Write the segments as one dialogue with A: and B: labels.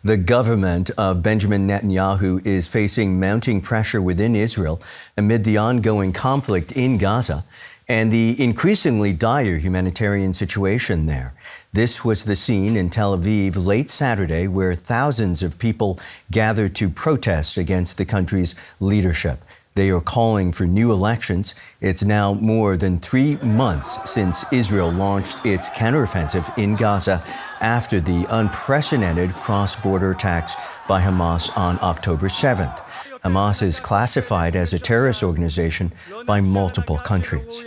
A: The government of Benjamin Netanyahu is facing mounting pressure within Israel amid the ongoing conflict in Gaza and the increasingly dire humanitarian situation there. This was the scene in Tel Aviv late Saturday, where thousands of people gathered to protest against the country's leadership. They are calling for new elections. It's now more than 3 months since Israel launched its counteroffensive in Gaza after the unprecedented cross-border attacks by Hamas on October 7th. Hamas is classified as a terrorist organization by multiple countries.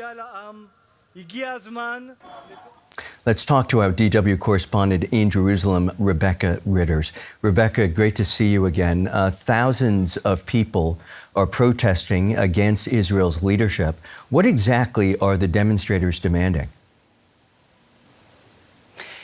A: Let's talk to our DW correspondent in Jerusalem, Rebecca Ritters. Rebecca, great to see you again. Thousands of people are protesting against Israel's leadership. What exactly are the demonstrators demanding?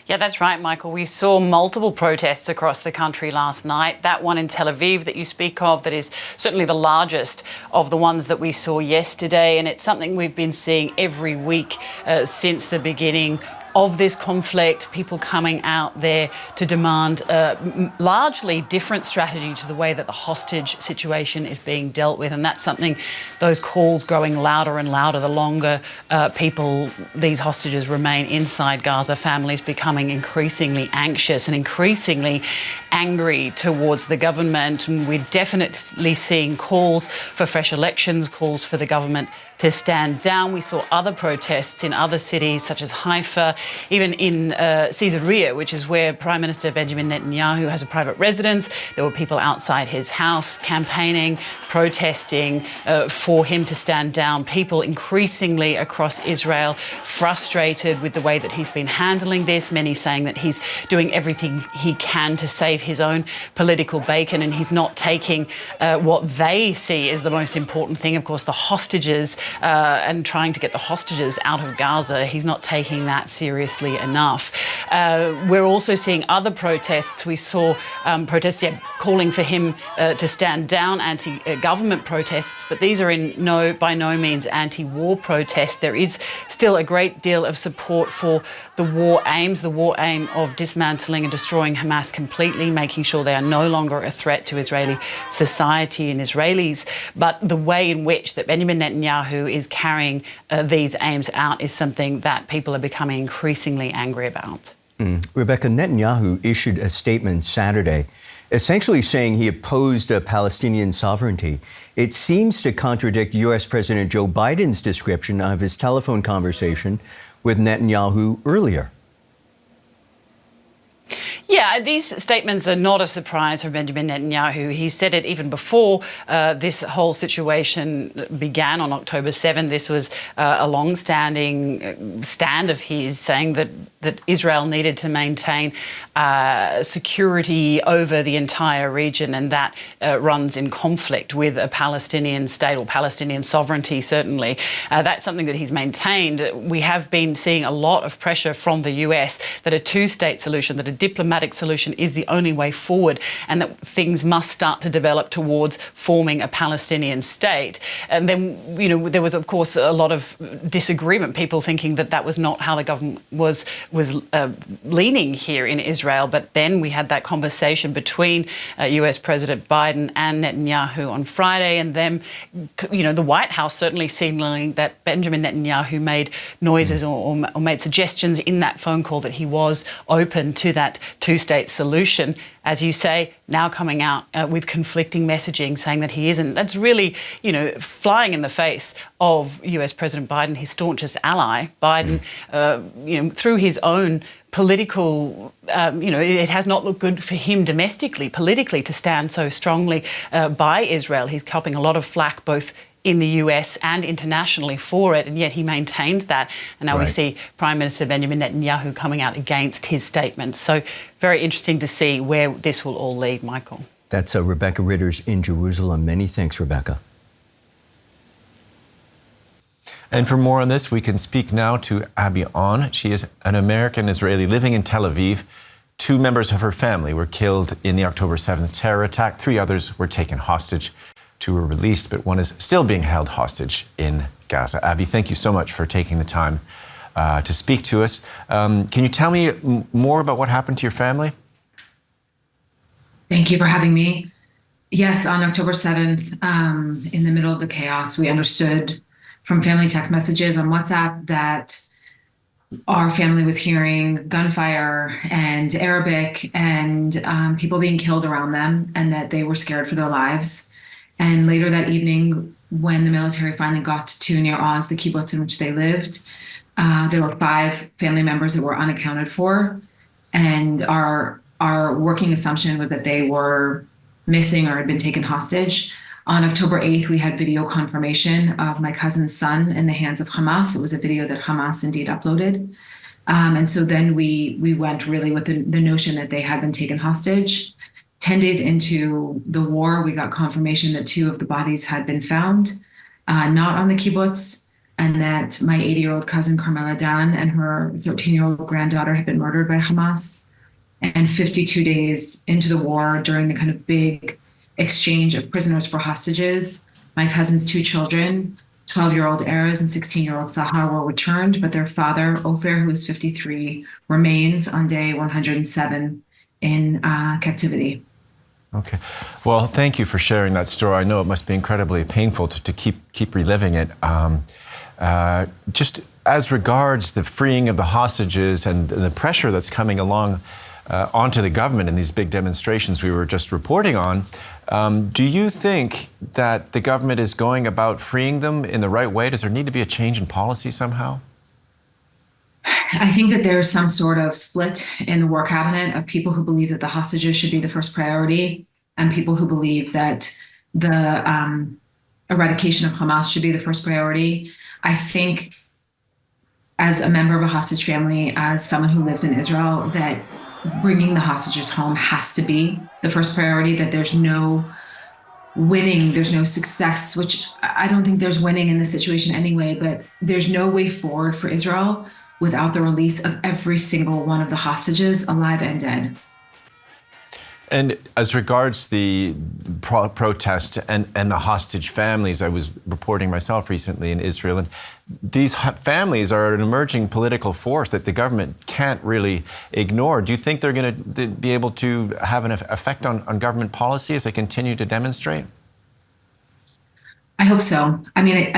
B: Yeah, that's right, Michael. We saw multiple protests across the country last night. That one in Tel Aviv that you speak of, that is certainly the largest of the ones that we saw yesterday. And it's something we've been seeing every week since the beginning of this conflict, people coming out there to demand a largely different strategy to the way that the hostage situation is being dealt with. And that's something, those calls growing louder and louder the longer these hostages remain inside Gaza, families becoming increasingly anxious and increasingly angry towards the government. And we're definitely seeing calls for fresh elections, calls for the government to stand down. We saw other protests in other cities such as Haifa, even in Caesarea, which is where Prime Minister Benjamin Netanyahu has a private residence. There were people outside his house campaigning, protesting for him to stand down. People increasingly across Israel frustrated with the way that he's been handling this, many saying that he's doing everything he can to save his own political bacon and he's not taking what they see as the most important thing, of course, the hostages, and trying to get the hostages out of Gaza. He's not taking that seriously enough. We're also seeing other protests. We saw protests calling for him to stand down, anti-government protests, but these are by no means anti-war protests. There is still a great deal of support for the war aim of dismantling and destroying Hamas completely, making sure they are no longer a threat to Israeli society and Israelis. But the way in which that Benjamin Netanyahu is carrying these aims out is something that people are becoming increasingly angry about.
A: Rebecca, Netanyahu issued a statement Saturday essentially saying he opposed Palestinian sovereignty. It seems to contradict U.S. President Joe Biden's description of his telephone conversation with Netanyahu earlier.
B: Yeah, these statements are not a surprise for Benjamin Netanyahu. He said it even before this whole situation began on October 7th. This was a long-standing stand of his, saying that Israel needed to maintain security over the entire region, and that runs in conflict with a Palestinian state or Palestinian sovereignty, certainly. That's something that he's maintained. We have been seeing a lot of pressure from the US that a two-state solution, that a diplomatic solution is the only way forward, and that things must start to develop towards forming a Palestinian state. And then, there was, of course, a lot of disagreement, people thinking that that was not how the government was leaning here in Israel. But then we had that conversation between US President Biden and Netanyahu on Friday, and then, the White House certainly signaling that Benjamin Netanyahu made noises or made suggestions in that phone call that he was open to that two-state solution. As you say, now coming out with conflicting messaging, saying that he isn't. That's really, flying in the face of US President Biden, his staunchest ally. Biden, through his own political, it has not looked good for him domestically, politically, to stand so strongly by Israel. He's copping a lot of flack both in the US and internationally for it, and yet he maintains that. And now we see Prime Minister Benjamin Netanyahu coming out against his statements. So very interesting to see where this will all lead, Michael.
A: That's Rebecca Ritters in Jerusalem. Many thanks, Rebecca.
C: And for more on this, we can speak now to Abbey Onn. She is an American Israeli living in Tel Aviv. 2 members of her family were killed in the October 7th terror attack. 3 others were taken hostage. 2 were released, but 1 is still being held hostage in Gaza. Abbey, thank you so much for taking the time to speak to us. Can you tell me more about what happened to your family?
D: Thank you for having me. Yes, on October 7th, in the middle of the chaos, we understood from family text messages on WhatsApp that our family was hearing gunfire and Arabic and people being killed around them, and that they were scared for their lives. And later that evening, when the military finally got to Nir Oz, the kibbutz in which they lived, there were 5 family members that were unaccounted for. And our working assumption was that they were missing or had been taken hostage. On October 8th, we had video confirmation of my cousin's son in the hands of Hamas. It was a video that Hamas indeed uploaded. And so then we went really with the notion that they had been taken hostage. 10 days into the war, we got confirmation that 2 of the bodies had been found, not on the kibbutz, and that my 80-year-old cousin Carmela Dan and her 13-year-old granddaughter had been murdered by Hamas. And 52 days into the war, during the kind of big exchange of prisoners for hostages, my cousin's 2 children, 12-year-old Erez and 16-year-old Sahar, were returned, but their father, Ofer, who is 53, remains on day 107 in captivity.
C: Okay. Well, thank you for sharing that story. I know it must be incredibly painful to keep reliving it. Just as regards the freeing of the hostages and the pressure that's coming along onto the government in these big demonstrations we were just reporting on, do you think that the government is going about freeing them in the right way? Does there need to be a change in policy somehow?
D: I think that there's some sort of split in the war cabinet of people who believe that the hostages should be the first priority and people who believe that the eradication of Hamas should be the first priority. I think, as a member of a hostage family, as someone who lives in Israel, that bringing the hostages home has to be the first priority, that there's no winning, there's no success, which I don't think there's winning in this situation anyway, but there's no way forward for Israel without the release of every single one of the hostages, alive and dead.
C: And as regards the protest and the hostage families, I was reporting myself recently in Israel, and these families are an emerging political force that the government can't really ignore. Do you think they're going to be able to have an effect on government policy as they continue to demonstrate?
D: I hope so. I mean,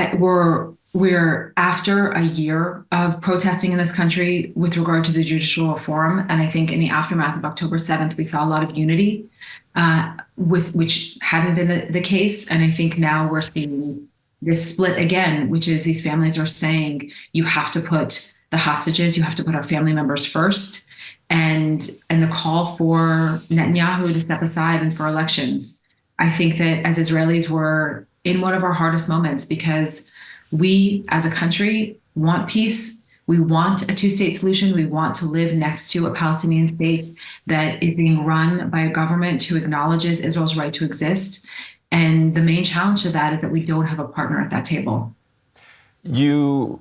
D: we're after a year of protesting in this country with regard to the judicial reform. And I think in the aftermath of October 7th, we saw a lot of unity, which hadn't been the case. And I think now we're seeing this split again, which is these families are saying, you have to put the hostages, you have to put our family members first. And the call for Netanyahu to step aside and for elections. I think that as Israelis, we're in one of our hardest moments because we, as a country, want peace. We want a 2-state solution. We want to live next to a Palestinian state that is being run by a government who acknowledges Israel's right to exist. And the main challenge to that is that we don't have a partner at that table.
C: You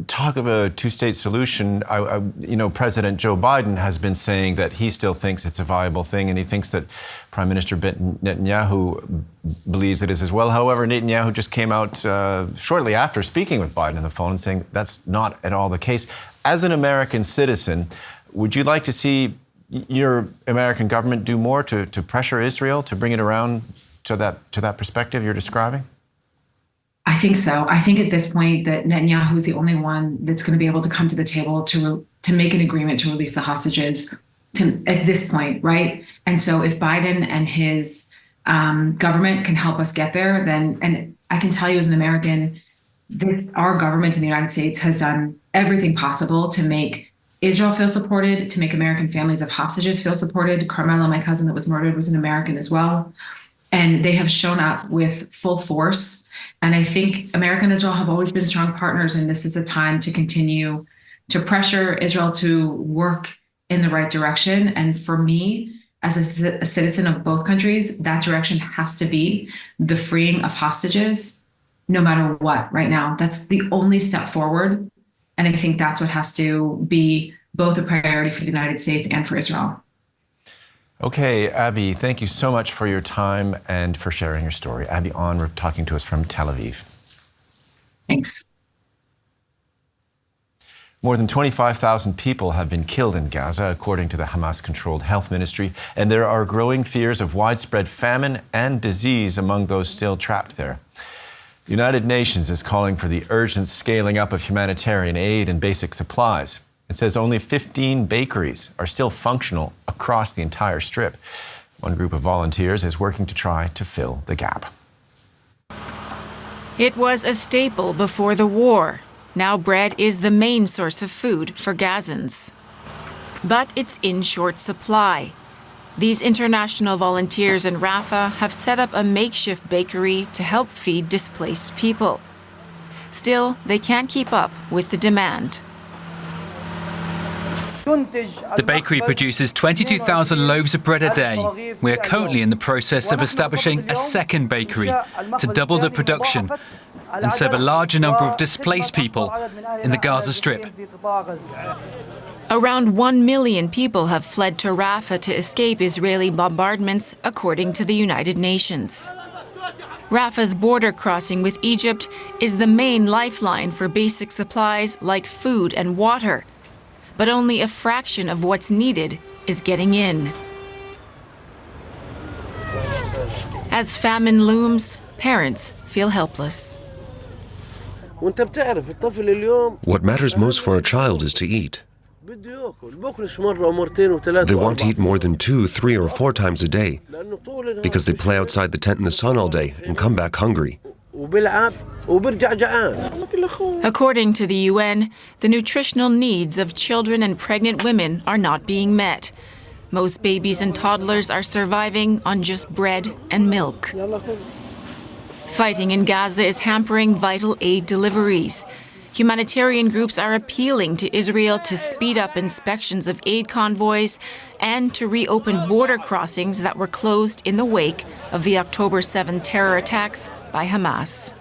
C: talk of a 2-state solution. President Joe Biden has been saying that he still thinks it's a viable thing, and he thinks that Prime Minister Netanyahu believes it is as well. However, Netanyahu just came out shortly after speaking with Biden on the phone and saying that's not at all the case. As an American citizen, would you like to see your American government do more to pressure Israel to bring it around to that perspective you're describing?
D: I think so. I think at this point that Netanyahu is the only one that's going to be able to come to the table to make an agreement to release the hostages at this point, right? And so if Biden and his government can help us get there, then, and I can tell you as an American, our government in the United States has done everything possible to make Israel feel supported, to make American families of hostages feel supported. Carmela, my cousin that was murdered, was an American as well. And they have shown up with full force. And I think America and Israel have always been strong partners, and this is a time to continue to pressure Israel to work in the right direction. And for me, as a citizen of both countries, that direction has to be the freeing of hostages, no matter what, right now. That's the only step forward. And I think that's what has to be both a priority for the United States and for Israel.
C: Okay, Abbey, thank you so much for your time and for sharing your story. Abbey Onn talking to us from Tel Aviv.
D: Thanks.
C: More than 25,000 people have been killed in Gaza, according to the Hamas-controlled health ministry, and there are growing fears of widespread famine and disease among those still trapped there. The United Nations is calling for the urgent scaling up of humanitarian aid and basic supplies. It says only 15 bakeries are still functional across the entire strip. One group of volunteers is working to try to fill the gap.
E: It was a staple before the war. Now bread is the main source of food for Gazans. But it's in short supply. These international volunteers in Rafah have set up a makeshift bakery to help feed displaced people. Still, they can't keep up with the demand.
F: The bakery produces 22,000 loaves of bread a day. We are currently in the process of establishing a second bakery to double the production and serve a larger number of displaced people in the Gaza Strip.
E: Around 1 million people have fled to Rafah to escape Israeli bombardments, according to the United Nations. Rafah's border crossing with Egypt is the main lifeline for basic supplies like food and water. But only a fraction of what's needed is getting in. As famine looms, parents feel helpless.
G: What matters most for a child is to eat. They want to eat more than 2, 3, or 4 times a day because they play outside the tent in the sun all day and come back hungry.
E: According to the UN, the nutritional needs of children and pregnant women are not being met. Most babies and toddlers are surviving on just bread and milk. Fighting in Gaza is hampering vital aid deliveries. Humanitarian groups are appealing to Israel to speed up inspections of aid convoys and to reopen border crossings that were closed in the wake of the October 7 terror attacks by Hamas.